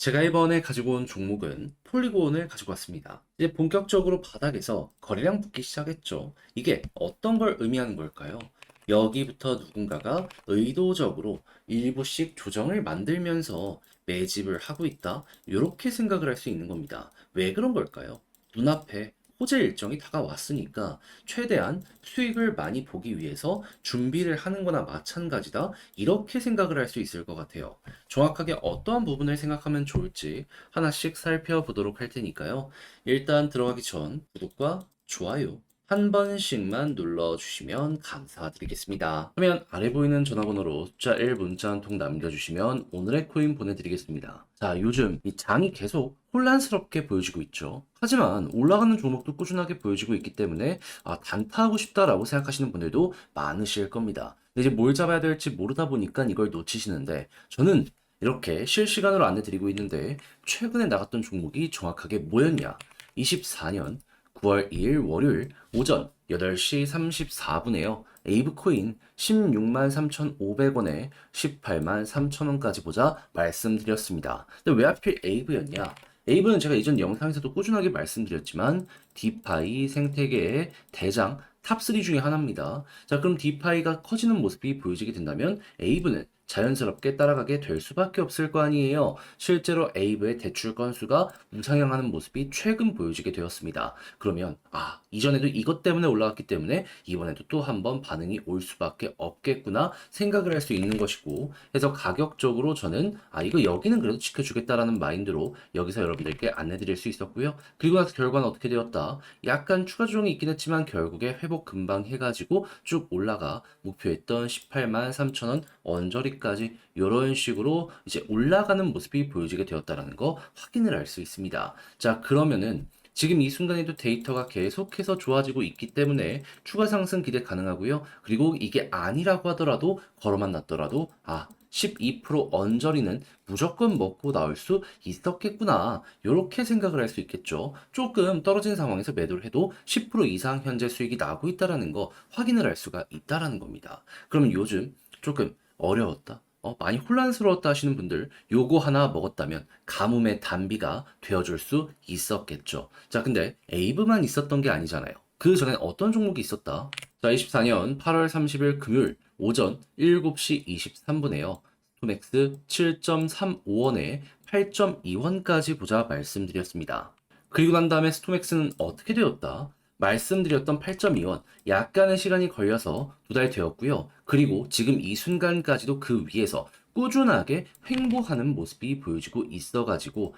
제가 이번에 가지고 온 종목은 폴리곤을 가지고 왔습니다. 이제 본격적으로 바닥에서 거래량 붙기 시작했죠. 이게 어떤 걸 의미하는 걸까요? 여기부터 누군가가 의도적으로 일부씩 조정을 만들면서 매집을 하고 있다. 이렇게 생각을 할 수 있는 겁니다. 왜 그런 걸까요? 눈앞에 호재 일정이 다가왔으니까 최대한 수익을 많이 보기 위해서 준비를 하는 거나 마찬가지다. 이렇게 생각을 할 수 있을 것 같아요. 정확하게 어떠한 부분을 생각하면 좋을지 하나씩 살펴보도록 할 테니까요. 일단 들어가기 전 구독과 좋아요 한 번씩만 눌러주시면 감사드리겠습니다. 그러면 아래 보이는 전화번호로 숫자 1 문자 한 통 남겨주시면 오늘의 코인 보내드리겠습니다. 자, 요즘 이 장이 계속 혼란스럽게 보여지고 있죠. 하지만 올라가는 종목도 꾸준하게 보여지고 있기 때문에 단타하고 싶다라고 생각하시는 분들도 많으실 겁니다. 근데 이제 뭘 잡아야 될지 모르다 보니까 이걸 놓치시는데 저는 이렇게 실시간으로 안내 드리고 있는데 최근에 나갔던 종목이 정확하게 뭐였냐? 24년 9월 2일 월요일 오전 8시 34분에요. 에이브코인 16만 3,500원에 18만 3천원까지 보자 말씀드렸습니다. 근데 왜 하필 에이브였냐? 에이브는 제가 이전 영상에서도 꾸준하게 말씀드렸지만 디파이 생태계의 대장 탑3 중에 하나입니다. 자, 그럼 디파이가 커지는 모습이 보여지게 된다면 에이브는 자연스럽게 따라가게 될 수밖에 없을 거 아니에요. 실제로 에이브의 대출 건수가 우상향하는 모습이 최근 보여지게 되었습니다. 그러면 이전에도 이것 때문에 올라갔기 때문에 이번에도 또 한 번 반응이 올 수밖에 없겠구나 생각을 할 수 있는 것이고, 해서 가격적으로 저는 이거 여기는 그래도 지켜주겠다라는 마인드로 여기서 여러분들께 안내 드릴 수 있었고요. 그리고 나서 결과는 어떻게 되었다? 약간 추가 조정이 있긴 했지만 결국에 회복 금방 해가지고 쭉 올라가 목표했던 18만 3천원 언저리까지 이런 식으로 이제 올라가는 모습이 보여지게 되었다라는 거 확인을 할 수 있습니다. 자, 그러면은 지금 이 순간에도 데이터가 계속해서 좋아지고 있기 때문에 추가 상승 기대 가능하고요. 그리고 이게 아니라고 하더라도 걸어만 놨더라도 12% 언저리는 무조건 먹고 나올 수 있었겠구나. 이렇게 생각을 할 수 있겠죠. 조금 떨어진 상황에서 매도를 해도 10% 이상 현재 수익이 나고 있다라는 거 확인을 할 수가 있다라는 겁니다. 그러면 요즘 조금 어려웠다. 많이 혼란스러웠다 하시는 분들 요거 하나 먹었다면 가뭄의 단비가 되어줄 수 있었겠죠. 자, 근데 에이브만 있었던 게 아니잖아요. 그 전엔 어떤 종목이 있었다? 자, 24년 8월 30일 금요일 오전 7시 23분에요. 스토맥스 7.35원에 8.2원까지 보자 말씀드렸습니다. 그리고 난 다음에 스토맥스는 어떻게 되었다? 말씀드렸던 8.2원, 약간의 시간이 걸려서 두 달 되었고요. 그리고 지금 이 순간까지도 그 위에서 꾸준하게 횡보하는 모습이 보여지고 있어가지고,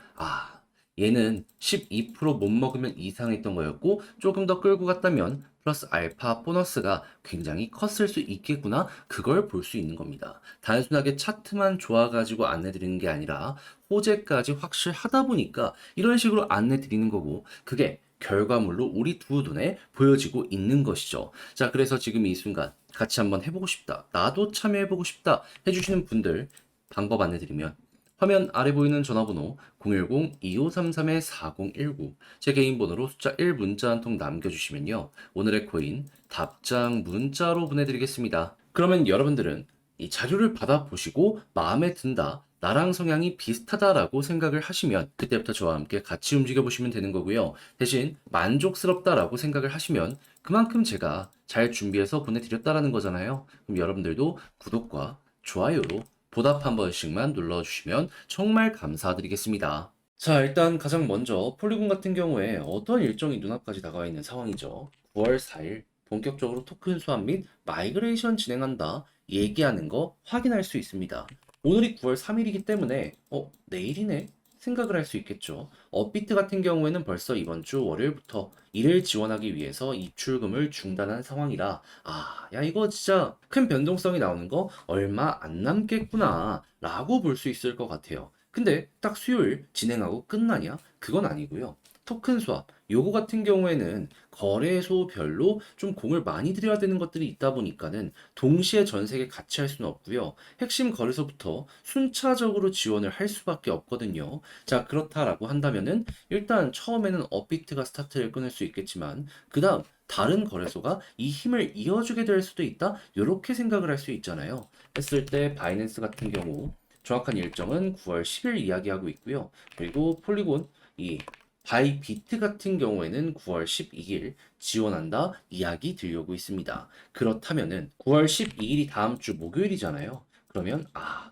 얘는 12%못 먹으면 이상했던 거였고, 조금 더 끌고 갔다면 플러스 알파 보너스가 굉장히 컸을 수 있겠구나. 그걸 볼 수 있는 겁니다. 단순하게 차트만 좋아가지고 안내 드리는 게 아니라 호재까지 확실하다 보니까 이런 식으로 안내 드리는 거고, 그게 결과물로 우리 두 눈에 보여지고 있는 것이죠. 자, 그래서 지금 이 순간 같이 한번 해보고 싶다, 나도 참여해보고 싶다 해주시는 분들 방법 안내드리면 화면 아래 보이는 전화번호 010-2533-4019 제 개인 번호로 숫자 1 문자 한 통 남겨주시면요. 오늘의 코인 답장 문자로 보내드리겠습니다. 그러면 여러분들은 이 자료를 받아보시고 마음에 든다, 나랑 성향이 비슷하다라고 생각을 하시면 그때부터 저와 함께 같이 움직여 보시면 되는 거고요. 대신 만족스럽다라고 생각을 하시면 그만큼 제가 잘 준비해서 보내드렸다라는 거잖아요. 그럼 여러분들도 구독과 좋아요로 보답 한 번씩만 눌러주시면 정말 감사드리겠습니다. 자, 일단 가장 먼저 폴리곤 같은 경우에 어떤 일정이 눈앞까지 다가와 있는 상황이죠. 9월 4일 본격적으로 토큰 수합 및 마이그레이션 진행한다 얘기하는 거 확인할 수 있습니다. 오늘이 9월 3일이기 때문에 내일이네? 생각을 할 수 있겠죠. 업비트 같은 경우에는 벌써 이번 주 월요일부터 이를 지원하기 위해서 입출금을 중단한 상황이라 야, 이거 진짜 큰 변동성이 나오는 거 얼마 안 남겠구나 라고 볼 수 있을 것 같아요. 근데 딱 수요일 진행하고 끝나냐? 그건 아니고요. 토큰 수합 요거 같은 경우에는 거래소별로 좀 공을 많이 들여야 되는 것들이 있다 보니까는 동시에 전 세계 같이 할 수는 없고요. 핵심 거래소부터 순차적으로 지원을 할 수밖에 없거든요. 자, 그렇다라고 한다면은 일단 처음에는 업비트가 스타트를 끊을 수 있겠지만 그 다음 다른 거래소가 이 힘을 이어주게 될 수도 있다. 이렇게 생각을 할 수 있잖아요. 했을 때 바이낸스 같은 경우 정확한 일정은 9월 10일 이야기하고 있고요. 그리고 폴리곤 이 바이비트 같은 경우에는 9월 12일 지원한다 이야기 들려오고 있습니다. 그렇다면은 9월 12일이 다음 주 목요일이잖아요. 그러면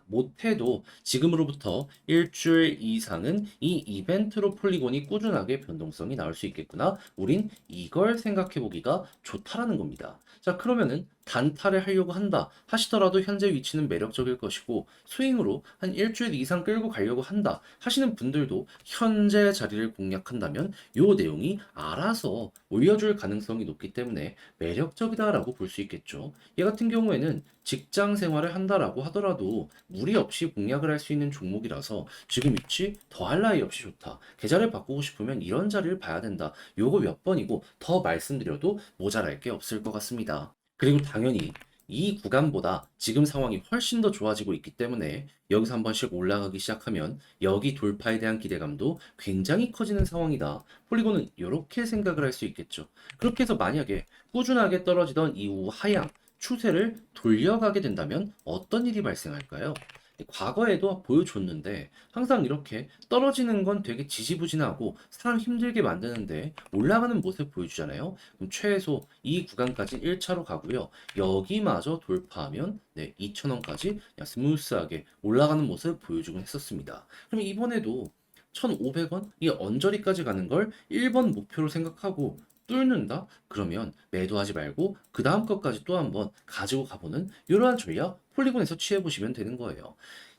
못해도 지금으로부터 일주일 이상은 이 이벤트로 폴리곤이 꾸준하게 변동성이 나올 수 있겠구나. 우린 이걸 생각해 보기가 좋다라는 겁니다. 자, 그러면은 단타를 하려고 한다 하시더라도 현재 위치는 매력적일 것이고 스윙으로 한 일주일 이상 끌고 가려고 한다 하시는 분들도 현재 자리를 공략한다면 요 내용이 알아서 올려줄 가능성이 높기 때문에 매력적이다라고 볼 수 있겠죠. 얘 같은 경우에는 직장 생활을 한다라고 하더라도 무리 없이 공략을 할 수 있는 종목이라서 지금 위치 더할 나위 없이 좋다. 계좌를 바꾸고 싶으면 이런 자리를 봐야 된다. 요거 몇 번이고 더 말씀드려도 모자랄 게 없을 것 같습니다. 그리고 당연히 이 구간보다 지금 상황이 훨씬 더 좋아지고 있기 때문에 여기서 한 번씩 올라가기 시작하면 여기 돌파에 대한 기대감도 굉장히 커지는 상황이다. 폴리곤은 이렇게 생각을 할 수 있겠죠. 그렇게 해서 만약에 꾸준하게 떨어지던 이후 하향 추세를 돌려가게 된다면 어떤 일이 발생할까요? 과거에도 보여줬는데 항상 이렇게 떨어지는 건 되게 지지부진하고 사람 힘들게 만드는데 올라가는 모습 보여주잖아요. 그럼 최소 이 구간까지 1차로 가고요. 여기마저 돌파하면 2,000원까지 스무스하게 올라가는 모습 보여주곤 했었습니다. 그럼 이번에도 1,500원? 이 언저리까지 가는 걸 1번 목표로 생각하고 뚫는다? 그러면 매도하지 말고 그 다음 것까지 또 한번 가지고 가보는 이러한 전략 폴리곤에서 취해보시면 되는 거예요.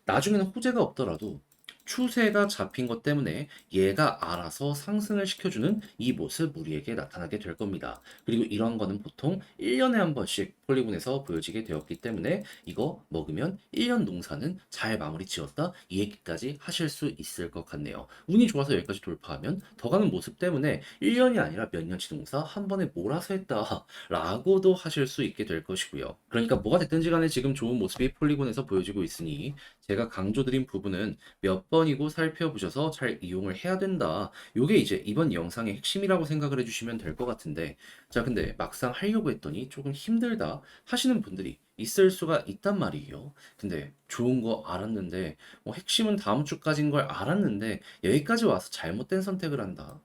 나중에는 호재가 없더라도 추세가 잡힌 것 때문에 얘가 알아서 상승을 시켜주는 이 모습 우리에게 나타나게 될 겁니다. 그리고 이런 거는 보통 1년에 한 번씩 폴리곤에서 보여지게 되었기 때문에 이거 먹으면 1년 농사는 잘 마무리 지었다 이 얘기까지 하실 수 있을 것 같네요. 운이 좋아서 여기까지 돌파하면 더 가는 모습 때문에 1년이 아니라 몇 년치 농사 한 번에 몰아서 했다 라고도 하실 수 있게 될 것이고요. 그러니까 뭐가 됐든지 간에 지금 좋은 모습이 폴리곤에서 보여지고 있으니 제가 강조드린 부분은 몇 번이고 살펴보셔서 잘 이용을 해야 된다. 요게 이제 이번 영상의 핵심이라고 생각을 해주시면 될 것 같은데, 자, 근데 막상 하려고 했더니 조금 힘들다 하시는 분들이 있을 수가 있단 말이에요. 근데 좋은 거 알았는데, 핵심은 다음 주까지인 걸 알았는데, 여기까지 와서 잘못된 선택을 한다.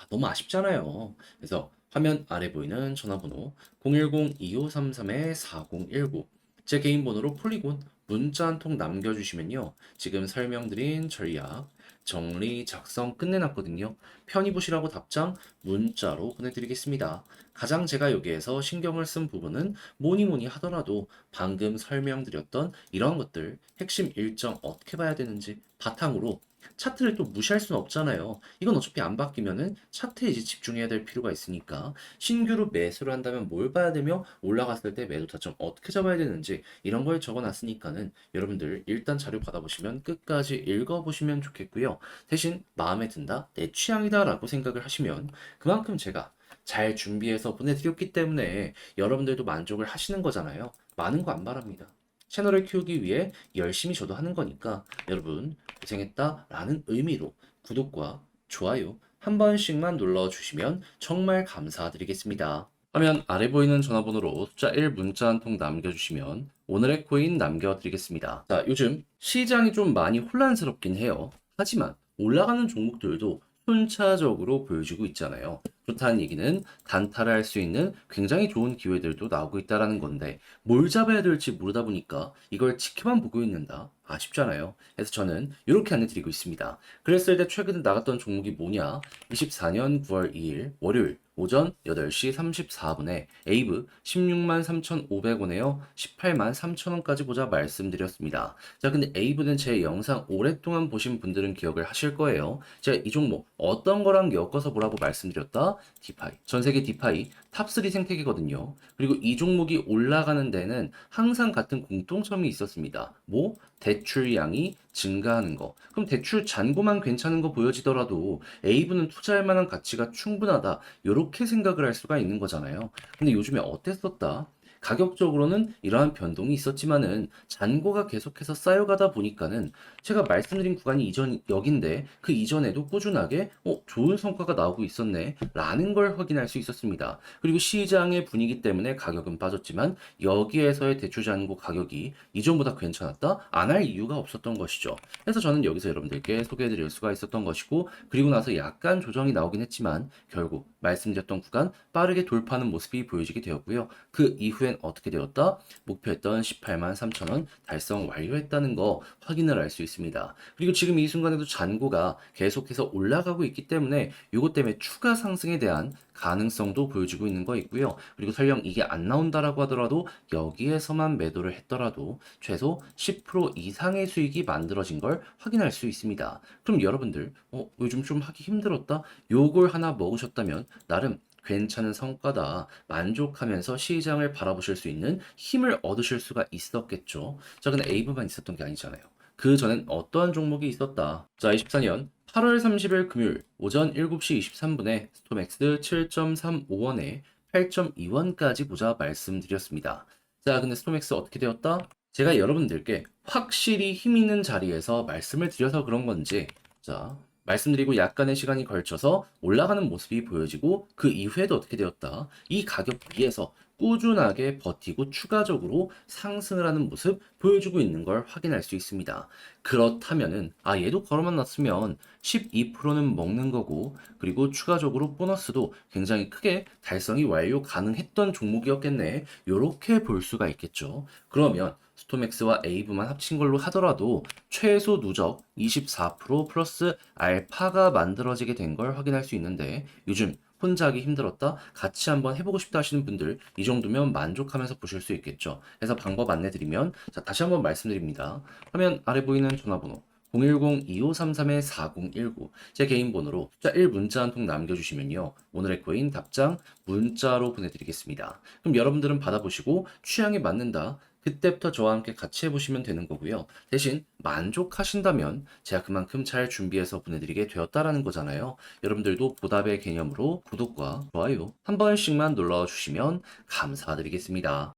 너무 아쉽잖아요. 그래서 화면 아래 보이는 전화번호 010-2533-4019 제 개인 번호로 폴리곤 문자 한 통 남겨주시면요. 지금 설명드린 전략 정리 작성 끝내놨거든요. 편히 보시라고 답장 문자로 보내드리겠습니다. 가장 제가 여기에서 신경을 쓴 부분은 뭐니 뭐니 하더라도 방금 설명드렸던 이런 것들 핵심 일정 어떻게 봐야 되는지 바탕으로 차트를 또 무시할 수는 없잖아요. 이건 어차피 안 바뀌면은 차트에 이제 집중해야 될 필요가 있으니까 신규로 매수를 한다면 뭘 봐야 되며 올라갔을 때 매도 타점 어떻게 잡아야 되는지 이런 걸 적어놨으니까는 여러분들 일단 자료 받아보시면 끝까지 읽어보시면 좋겠고요. 대신 마음에 든다, 내 취향이다 라고 생각을 하시면 그만큼 제가 잘 준비해서 보내드렸기 때문에 여러분들도 만족을 하시는 거잖아요. 많은 거 안 바랍니다. 채널을 키우기 위해 열심히 저도 하는 거니까 여러분 고생했다라는 의미로 구독과 좋아요 한 번씩만 눌러주시면 정말 감사드리겠습니다. 화면 아래 보이는 전화번호로 숫자 1 문자 한 통 남겨주시면 오늘의 코인 남겨드리겠습니다. 자, 요즘 시장이 좀 많이 혼란스럽긴 해요. 하지만 올라가는 종목들도 순차적으로 보여주고 있잖아요. 그렇다는 얘기는 단타를 할 수 있는 굉장히 좋은 기회들도 나오고 있다는 건데 뭘 잡아야 될지 모르다 보니까 이걸 지켜만 보고 있는다. 아쉽잖아요. 그래서 저는 이렇게 안내드리고 있습니다. 그랬을 때 최근에 나갔던 종목이 뭐냐? 24년 9월 2일 월요일 오전 8시 34분에 에이브 16만 3,500원에요. 18만 3,000원까지 보자 말씀드렸습니다. 자, 근데 에이브는 제 영상 오랫동안 보신 분들은 기억을 하실 거예요. 제가 이 종목 어떤 거랑 엮어서 보라고 말씀드렸다? 디파이. 전 세계 디파이 탑3 생태계거든요. 그리고 이 종목이 올라가는 데는 항상 같은 공통점이 있었습니다. 뭐? 대출량이 증가하는 거. 그럼 대출 잔고만 괜찮은 거 보여지더라도 에이브는 투자할 만한 가치가 충분하다. 이렇게 생각을 할 수가 있는 거잖아요. 근데 요즘에 어땠었다? 가격적으로는 이러한 변동이 있었지만은 잔고가 계속해서 쌓여가다 보니까는 제가 말씀드린 구간이 이전 여긴데 그 이전에도 꾸준하게 좋은 성과가 나오고 있었네 라는 걸 확인할 수 있었습니다. 그리고 시장의 분위기 때문에 가격은 빠졌지만 여기에서의 대출 잔고 가격이 이전보다 괜찮았다? 안 할 이유가 없었던 것이죠. 그래서 저는 여기서 여러분들께 소개해 드릴 수가 있었던 것이고, 그리고 나서 약간 조정이 나오긴 했지만 결국 말씀드렸던 구간 빠르게 돌파하는 모습이 보여지게 되었고요. 그 이후엔 어떻게 되었다? 목표했던 18만 3천 원 달성 완료했다는 거 확인을 할 수 있습니다. 그리고 지금 이 순간에도 잔고가 계속해서 올라가고 있기 때문에 이것 때문에 추가 상승에 대한 가능성도 보여지고 있는 거 있고요. 그리고 설령 이게 안 나온다라고 하더라도 여기에서만 매도를 했더라도 최소 10% 이상의 수익이 만들어진 걸 확인할 수 있습니다. 그럼 여러분들 요즘 좀 하기 힘들었다? 요걸 하나 먹으셨다면 나름 괜찮은 성과다. 만족하면서 시장을 바라보실 수 있는 힘을 얻으실 수가 있었겠죠. 자, 근데 에이브만 있었던 게 아니잖아요. 그 전엔 어떠한 종목이 있었다. 자, 24년 8월 30일 금요일 오전 7시 23분에 스톰엑스 7.35원에 8.2원까지 보자 말씀드렸습니다. 자, 근데 스톰엑스 어떻게 되었다? 제가 여러분들께 확실히 힘 있는 자리에서 말씀을 드려서 그런 건지, 자, 말씀드리고 약간의 시간이 걸쳐서 올라가는 모습이 보여지고 그 이후에도 어떻게 되었다? 이 가격 위에서 꾸준하게 버티고 추가적으로 상승을 하는 모습 보여주고 있는 걸 확인할 수 있습니다. 그렇다면은 얘도 걸어만 놨으면 12%는 먹는 거고, 그리고 추가적으로 보너스도 굉장히 크게 달성이 완료 가능했던 종목이었겠네. 요렇게 볼 수가 있겠죠. 그러면 스톰엑스와 에이브만 합친 걸로 하더라도 최소 누적 24% 플러스 알파가 만들어지게 된 걸 확인할 수 있는데, 요즘 혼자 하기 힘들었다? 같이 한번 해보고 싶다 하시는 분들 이 정도면 만족하면서 보실 수 있겠죠. 그래서 방법 안내드리면, 자, 다시 한번 말씀드립니다. 화면 아래 보이는 전화번호 010-2533-4019 제 개인 번호로 숫자 1 문자 한 통 남겨주시면요, 오늘의 코인 답장 문자로 보내드리겠습니다. 그럼 여러분들은 받아보시고 취향에 맞는다, 그때부터 저와 함께 같이 해보시면 되는 거고요. 대신 만족하신다면 제가 그만큼 잘 준비해서 보내드리게 되었다라는 거잖아요. 여러분들도 보답의 개념으로 구독과 좋아요 한 번씩만 눌러주시면 감사드리겠습니다.